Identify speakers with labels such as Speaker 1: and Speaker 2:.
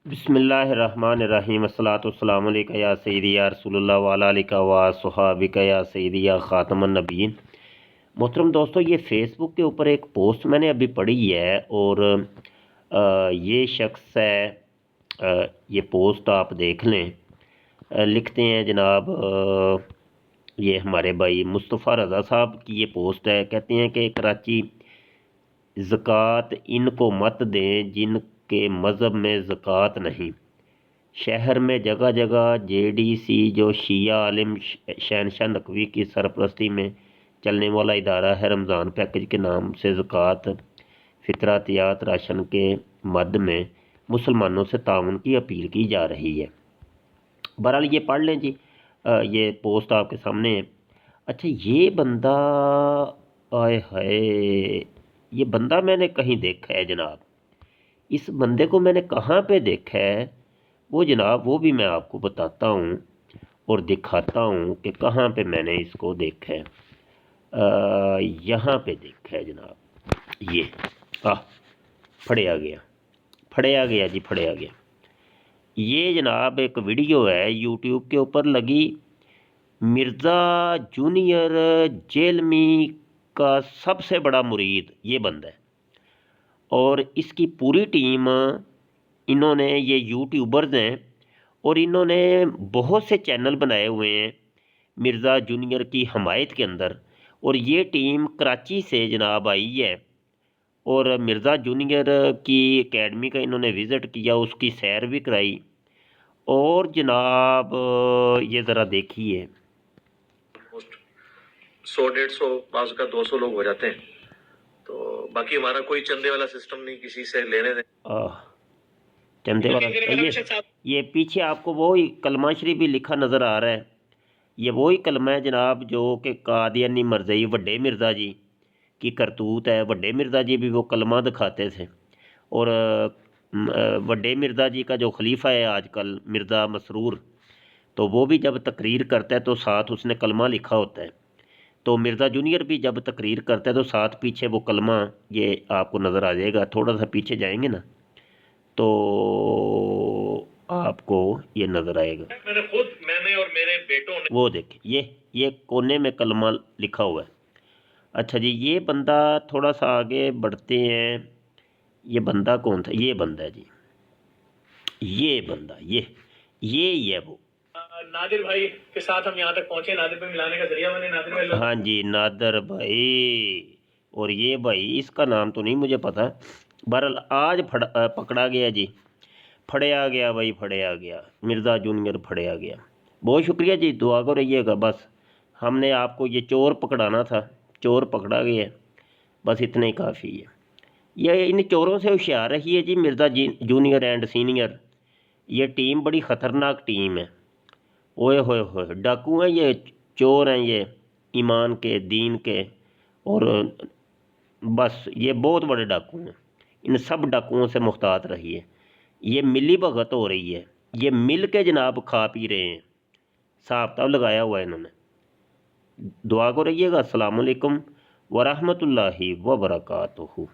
Speaker 1: बिस्मिल्लाहिर्रहमानिर्रहीम अस्सलातु वस्सलामु अलैका या सय्यदी या रसूलल्लाह व अला आलिका व अस्हाबिका या सय्यदी या खातमुन नबिय्यीन। मोहतरम दोस्तों, ये फेसबुक के ऊपर एक पोस्ट मैंने अभी पढ़ी है और ये शख्स है, ये पोस्ट आप देख लें। लिखते हैं जनाब, ये हमारे भाई मुस्तफ़ा रज़ा साहब की ये पोस्ट है। कहते हैं कि कराची, ज़कात इनको मत दें जिनके मज़हब में ज़कात नहीं। शहर में जगह जगह जेडीसी जो शिया आलिम शहनशाह नकवी की सरपरस्ती में चलने वाला इदारा है, रमज़ान पैकेज के नाम से ज़कात फितरातियात राशन के मद में मुसलमानों से ताउन की अपील की जा रही है। बहरहाल ये पढ़ लें जी, ये पोस्ट आपके सामने है। अच्छा, ये बंदा, आए हाय, ये बंदा मैंने कहीं देखा है जनाब। इस बंदे को मैंने कहाँ पे देखा है वो जनाब, वो भी मैं आपको बताता हूँ और दिखाता हूँ कि कहाँ पे मैंने इसको देखा है। यहाँ पे देखा है जनाब। ये फड़िया गया, फड़िया गया जी, फड़िया गया। ये जनाब एक वीडियो है यूट्यूब के ऊपर लगी। मिर्ज़ा जूनियर जेलमी का सबसे बड़ा मुरीद ये बंदा है और इसकी पूरी टीम, इन्होंने, ये यूट्यूबर्स हैं और इन्होंने बहुत से चैनल बनाए हुए हैं मिर्ज़ा जूनियर की हमायत के अंदर। और ये टीम कराची से जनाब आई है और मिर्ज़ा जूनियर की एकेडमी का इन्होंने विज़िट किया, उसकी सैर भी कराई। और जनाब ये ज़रा देखिए,
Speaker 2: 100-150 बाज़ का 200 लोग हो जाते हैं। तो बाकी हमारा कोई चंदे वाला सिस्टम नहीं, किसी से लेने दें।
Speaker 1: चंदे वाला ये पीछे आपको वो ही कलमा शरीफ भी लिखा नज़र आ रहा है। ये वही कलमा है जनाब जो कि कादियानी मरज़ई वड्डे मिर्ज़ा जी की करतूत है। वड्डे मिर्ज़ा जी भी वो कलमा दिखाते थे और वड्डे मिर्ज़ा जी का जो खलीफा है आजकल, मिर्ज़ा मसरूर, तो वो भी जब तकरीर करता है तो साथ उसने कलमा लिखा होता है। तो मिर्ज़ा जूनियर भी जब तकरीर करता है तो साथ पीछे वो कलमा, ये आपको नज़र आ जाएगा। थोड़ा सा पीछे जाएंगे ना तो आपको ये नज़र आएगा।
Speaker 2: मैंने और मेरे बेटों ने,
Speaker 1: वो देखिए, ये कोने में कलमा लिखा हुआ है। अच्छा जी, ये बंदा, थोड़ा सा आगे बढ़ते हैं। ये बंदा कौन था? ये बंदा है जी, ये बंदा, ये ही है वो।
Speaker 2: नादिर भाई के साथ हम यहाँ तक पहुंचे, नादिर भाई मिलाने का जरिया बने। नादिर भाई,
Speaker 1: हाँ जी, नादर भाई। और ये भाई, इसका नाम तो नहीं मुझे पता। बहरहाल आज पकड़ा गया जी, फड़िया गया भाई, फड़िया गया। मिर्ज़ा जूनियर फड़िया गया। बहुत शुक्रिया जी, दुआ को रहिएगा। बस हमने आपको ये चोर पकड़ाना था, चोर पकड़ा गया, बस इतना ही काफ़ी है। ये इन चोरों से होशियार रही है जी मिर्ज़ा जूनियर एंड सीनियर। ये टीम बड़ी ख़तरनाक टीम है। ओए होए होए, डाकू हैं ये, चोर हैं ये, ईमान के, दीन के, और बस ये बहुत बड़े डाकू हैं। इन सब डाकुओं से मुख्तात रहिए। ये मिली भगत हो रही है, ये मिल के जनाब खा पी रहे हैं। हिसाब तब लगाया हुआ है इन्होंने। दुआ को रहिएगा। अस्सलाम वालेकुम व रहमतुल्लाहि व बरकातुहू।